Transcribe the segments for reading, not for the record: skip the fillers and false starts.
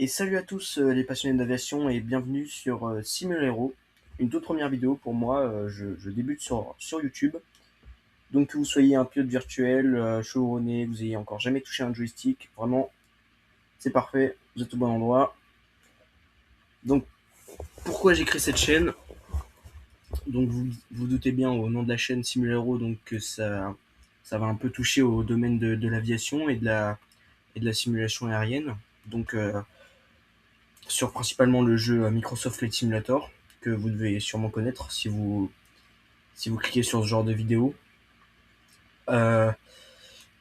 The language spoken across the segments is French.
Et salut à tous les passionnés d'aviation et bienvenue sur Simulero, une toute première vidéo pour moi. Je débute sur YouTube. Donc que vous soyez un pilote virtuel, chevronné, vous ayez encore jamais touché un joystick, vraiment c'est parfait, vous êtes au bon endroit. Donc pourquoi j'ai créé cette chaîne? Donc vous doutez bien au nom de la chaîne Simulero, donc que ça va un peu toucher au domaine de l'aviation et de la simulation aérienne. Donc sur principalement le jeu Microsoft Flight Simulator, que vous devez sûrement connaître si vous cliquez sur ce genre de vidéo. Euh,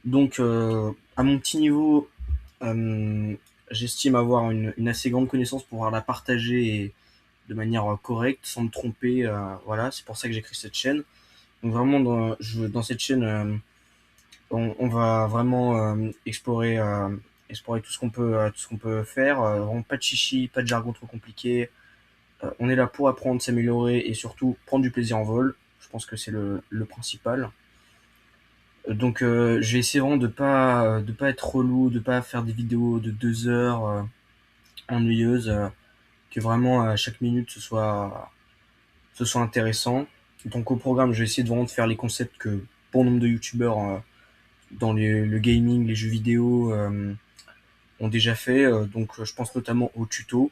à mon petit niveau, euh, j'estime avoir une assez grande connaissance pour pouvoir la partager de manière correcte, sans me tromper. Voilà, c'est pour ça que j'ai créé cette chaîne. Donc vraiment, dans cette chaîne, on va vraiment explorer tout ce qu'on peut faire. Vraiment pas de chichi, pas de jargon trop compliqué. On est là pour apprendre, s'améliorer et surtout prendre du plaisir en vol. Je pense que c'est le principal. Je vais essayer vraiment de pas être relou, de pas faire des vidéos de 2 heures ennuyeuses, que vraiment à chaque minute ce soit intéressant. Donc au programme, je vais essayer de vraiment de faire les concepts que bon nombre de youtubeurs dans le gaming, les jeux vidéo ont déjà fait. Je pense notamment aux tutos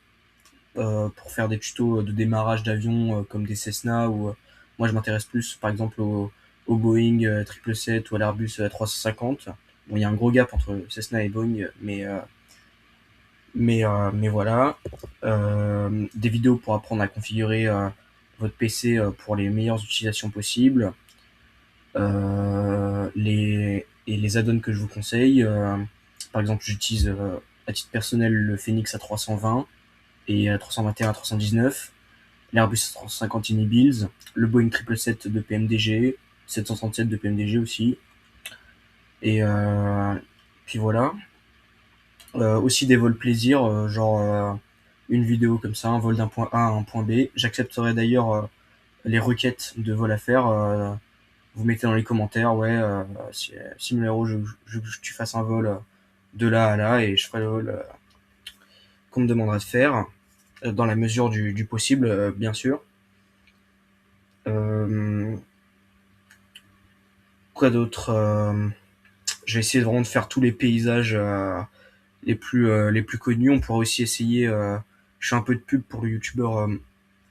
pour faire des tutos de démarrage d'avion comme des Cessna ou moi je m'intéresse plus par exemple au Boeing 777 ou à l'Airbus 350. Bon, il y a un gros gap entre Cessna et Boeing, mais voilà. Des vidéos pour apprendre à configurer votre PC pour les meilleures utilisations possibles. Et les add-ons que je vous conseille. Par exemple, j'utilise à titre personnel le Phoenix A320 et 321 à 319, l'Airbus 350 Unibills, le Boeing 777 de PMDG, 737 de PMDG aussi. Et puis voilà. Aussi des vols plaisir, une vidéo comme ça, un vol d'un point A à un point B. J'accepterai d'ailleurs les requêtes de vol à faire. Vous mettez dans les commentaires, ouais, Simulero, je veux que tu fasses un vol de là à là et je ferai le vol qu'on me demandera de faire, dans la mesure du possible, bien sûr. Euh, Quoi d'autre? Je vais essayer vraiment de faire tous les paysages les plus connus. On pourra aussi essayer, je fais un peu de pub pour le youtubeur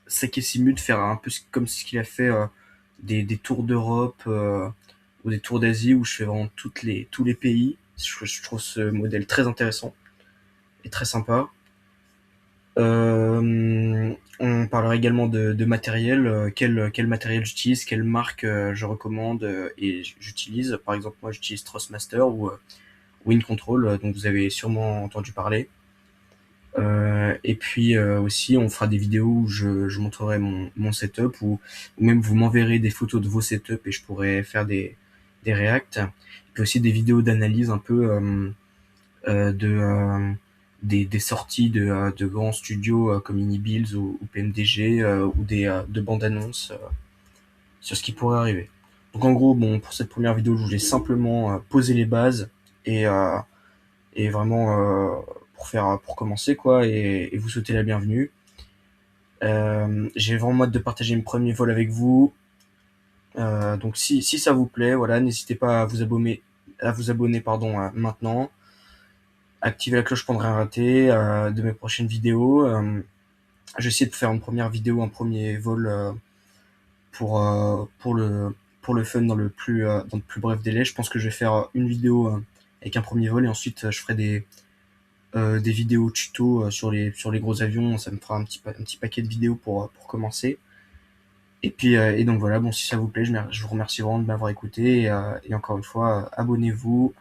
Sake Simu, de faire un peu comme ce qu'il a fait, des tours d'Europe ou des tours d'Asie où je fais vraiment tous les pays. Je trouve ce modèle très intéressant et très sympa. On parlera également de matériel, quel matériel j'utilise, quelle marque je recommande et j'utilise. Par exemple, moi j'utilise Thrustmaster ou Wind Control, dont vous avez sûrement entendu parler. Et puis aussi, on fera des vidéos où je montrerai mon setup ou même vous m'enverrez des photos de vos setups et je pourrai faire des reacts. Et puis aussi des vidéos d'analyse un peu de des sorties de grands studios comme Unibills ou PMDG ou de bandes annonces sur ce qui pourrait arriver. Donc en gros, bon, pour cette première vidéo, je voulais simplement poser les bases et vraiment pour commencer quoi et vous souhaiter la bienvenue. J'ai vraiment hâte de partager mes premiers vols avec vous. Donc si ça vous plaît, voilà, n'hésitez pas à vous abonner pardon maintenant. Activez la cloche pour ne rien rater de mes prochaines vidéos. J'ai essayé de faire une première vidéo, un premier vol pour le fun dans le plus bref délai. Je pense que je vais faire une vidéo avec un premier vol et ensuite je ferai des vidéos tuto sur les gros avions. Ça me fera un petit paquet de vidéos pour commencer. Et puis et donc voilà, bon si ça vous plaît, je vous remercie vraiment de m'avoir écouté et encore une fois, abonnez-vous,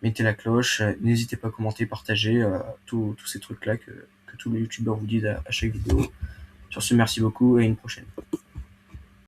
mettez la cloche, n'hésitez pas à commenter, partager tous ces trucs là que tous les youtubeurs vous disent à chaque vidéo. Sur ce, merci beaucoup et à une prochaine.